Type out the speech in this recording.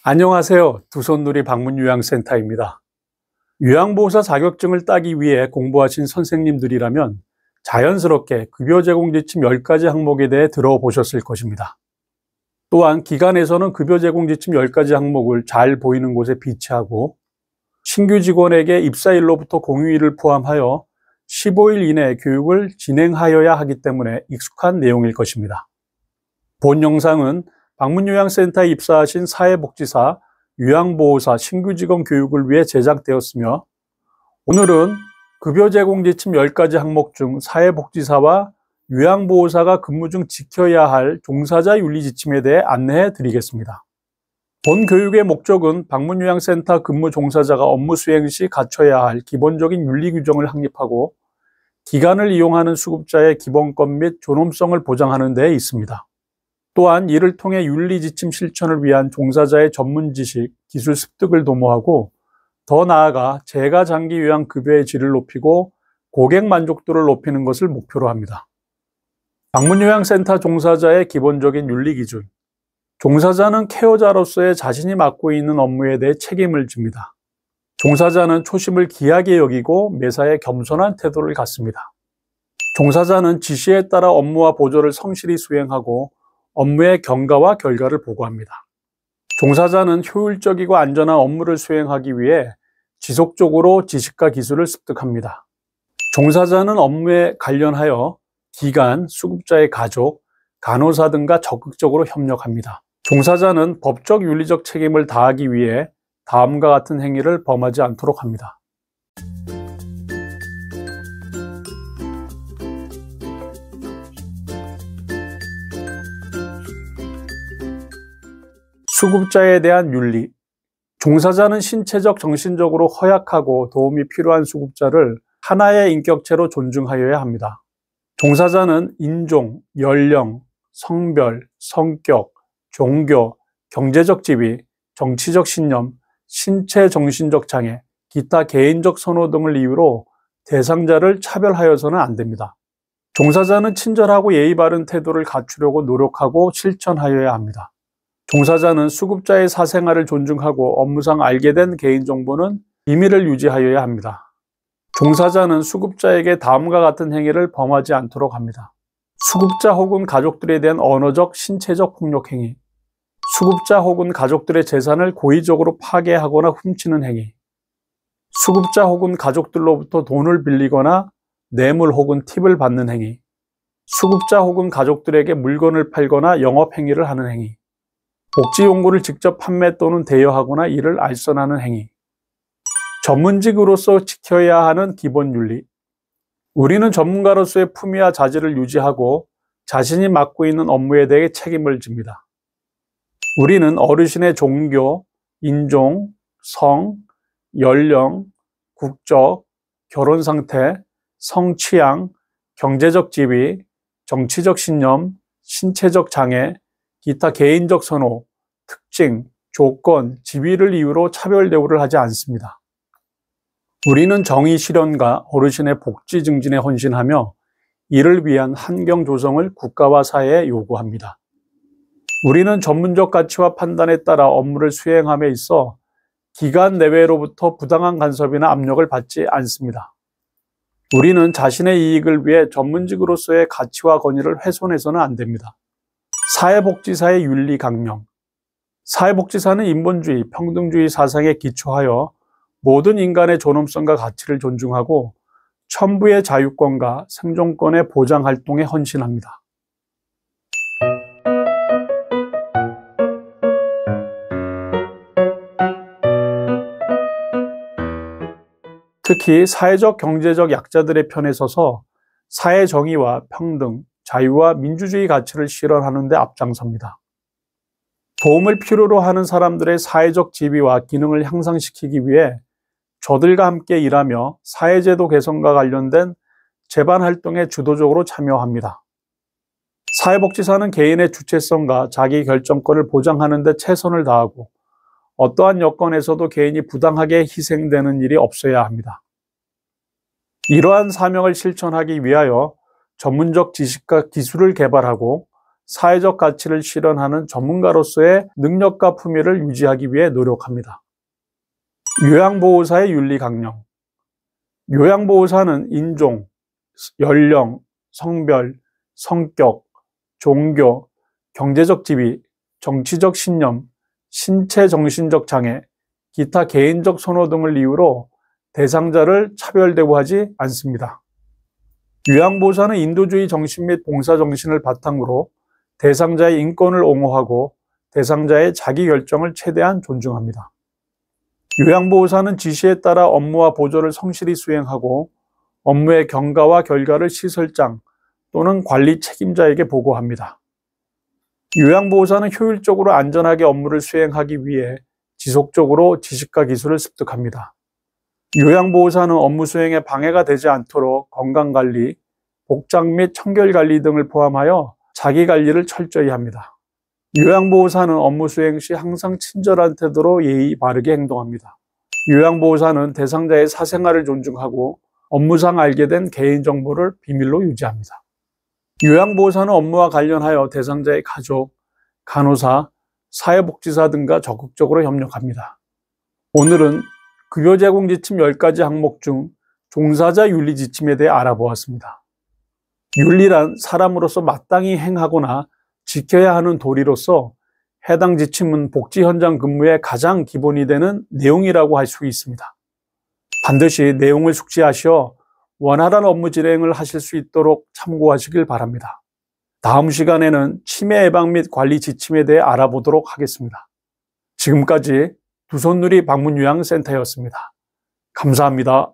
안녕하세요. 두손놀이 방문요양센터입니다. 요양보호사 자격증을 따기 위해 공부하신 선생님들이라면 자연스럽게 급여 제공 지침 10가지 항목에 대해 들어보셨을 것입니다. 또한 기관에서는 급여 제공 지침 10가지 항목을 잘 보이는 곳에 비치하고 신규 직원에게 입사일로부터 공휴일을 포함하여 15일 이내 교육을 진행하여야 하기 때문에 익숙한 내용일 것입니다. 본 영상은 방문요양센터에 입사하신 사회복지사, 요양보호사 신규 직원 교육을 위해 제작되었으며 오늘은 급여 제공 지침 10가지 항목 중 사회복지사와 요양보호사가 근무 중 지켜야 할 종사자 윤리 지침에 대해 안내해 드리겠습니다. 본 교육의 목적은 방문요양센터 근무 종사자가 업무 수행 시 갖춰야 할 기본적인 윤리 규정을 확립하고 기관을 이용하는 수급자의 기본권 및 존엄성을 보장하는 데 있습니다. 또한 이를 통해 윤리 지침 실천을 위한 종사자의 전문 지식, 기술 습득을 도모하고 더 나아가 재가 장기 요양 급여의 질을 높이고 고객 만족도를 높이는 것을 목표로 합니다. 방문요양센터 종사자의 기본적인 윤리 기준. 종사자는 케어자로서의 자신이 맡고 있는 업무에 대해 책임을 집니다. 종사자는 초심을 귀하게 여기고 매사에 겸손한 태도를 갖습니다. 종사자는 지시에 따라 업무와 보조를 성실히 수행하고 업무의 경과와 결과를 보고합니다. 종사자는 효율적이고 안전한 업무를 수행하기 위해 지속적으로 지식과 기술을 습득합니다. 종사자는 업무에 관련하여 기관, 수급자의 가족, 간호사 등과 적극적으로 협력합니다. 종사자는 법적 윤리적 책임을 다하기 위해 다음과 같은 행위를 범하지 않도록 합니다. 수급자에 대한 윤리. 종사자는 신체적, 정신적으로 허약하고 도움이 필요한 수급자를 하나의 인격체로 존중하여야 합니다. 종사자는 인종, 연령, 성별, 성격, 종교, 경제적 지위, 정치적 신념, 신체 정신적 장애, 기타 개인적 선호 등을 이유로 대상자를 차별하여서는 안 됩니다. 종사자는 친절하고 예의 바른 태도를 갖추려고 노력하고 실천하여야 합니다. 종사자는 수급자의 사생활을 존중하고 업무상 알게 된 개인정보는 비밀을 유지하여야 합니다. 종사자는 수급자에게 다음과 같은 행위를 범하지 않도록 합니다. 수급자 혹은 가족들에 대한 언어적, 신체적 폭력 행위, 수급자 혹은 가족들의 재산을 고의적으로 파괴하거나 훔치는 행위, 수급자 혹은 가족들로부터 돈을 빌리거나 뇌물 혹은 팁을 받는 행위, 수급자 혹은 가족들에게 물건을 팔거나 영업 행위를 하는 행위, 복지용구를 직접 판매 또는 대여하거나 이를 알선하는 행위. 전문직으로서 지켜야 하는 기본 윤리. 우리는 전문가로서의 품위와 자질을 유지하고 자신이 맡고 있는 업무에 대해 책임을 집니다. 우리는 어르신의 종교, 인종, 성, 연령, 국적, 결혼 상태, 성취향, 경제적 지위, 정치적 신념, 신체적 장애, 기타 개인적 선호, 특징, 조건, 지위를 이유로 차별 대우를 하지 않습니다. 우리는 정의 실현과 어르신의 복지 증진에 헌신하며 이를 위한 환경 조성을 국가와 사회에 요구합니다. 우리는 전문적 가치와 판단에 따라 업무를 수행함에 있어 기관 내외로부터 부당한 간섭이나 압력을 받지 않습니다. 우리는 자신의 이익을 위해 전문직으로서의 가치와 권위를 훼손해서는 안 됩니다. 사회복지사의 윤리 강령. 사회복지사는 인본주의, 평등주의 사상에 기초하여 모든 인간의 존엄성과 가치를 존중하고 천부의 자유권과 생존권의 보장 활동에 헌신합니다. 특히 사회적, 경제적 약자들의 편에 서서 사회 정의와 평등, 자유와 민주주의 가치를 실현하는 데 앞장섭니다. 도움을 필요로 하는 사람들의 사회적 지위와 기능을 향상시키기 위해 저들과 함께 일하며 사회제도 개선과 관련된 제반 활동에 주도적으로 참여합니다. 사회복지사는 개인의 주체성과 자기 결정권을 보장하는 데 최선을 다하고 어떠한 여건에서도 개인이 부당하게 희생되는 일이 없어야 합니다. 이러한 사명을 실천하기 위하여 전문적 지식과 기술을 개발하고 사회적 가치를 실현하는 전문가로서의 능력과 품위를 유지하기 위해 노력합니다. 요양보호사의 윤리 강령. 요양보호사는 인종, 연령, 성별, 성격, 종교, 경제적 지위, 정치적 신념, 신체 정신적 장애, 기타 개인적 선호 등을 이유로 대상자를 차별 대우하지 않습니다. 요양보호사는 인도주의 정신 및 봉사 정신을 바탕으로 대상자의 인권을 옹호하고 대상자의 자기결정을 최대한 존중합니다. 요양보호사는 지시에 따라 업무와 보조를 성실히 수행하고 업무의 경과와 결과를 시설장 또는 관리 책임자에게 보고합니다. 요양보호사는 효율적으로 안전하게 업무를 수행하기 위해 지속적으로 지식과 기술을 습득합니다. 요양보호사는 업무 수행에 방해가 되지 않도록 건강관리, 복장 및 청결관리 등을 포함하여 자기관리를 철저히 합니다. 요양보호사는 업무 수행 시 항상 친절한 태도로 예의 바르게 행동합니다. 요양보호사는 대상자의 사생활을 존중하고 업무상 알게 된 개인정보를 비밀로 유지합니다. 요양보호사는 업무와 관련하여 대상자의 가족, 간호사, 사회복지사 등과 적극적으로 협력합니다. 오늘은 급여 제공 지침 10가지 항목 중 종사자 윤리 지침에 대해 알아보았습니다. 윤리란 사람으로서 마땅히 행하거나 지켜야 하는 도리로서 해당 지침은 복지 현장 근무의 가장 기본이 되는 내용이라고 할 수 있습니다. 반드시 내용을 숙지하시어 원활한 업무 진행을 하실 수 있도록 참고하시길 바랍니다. 다음 시간에는 치매 예방 및 관리 지침에 대해 알아보도록 하겠습니다. 지금까지 두손누리 방문요양센터였습니다. 감사합니다.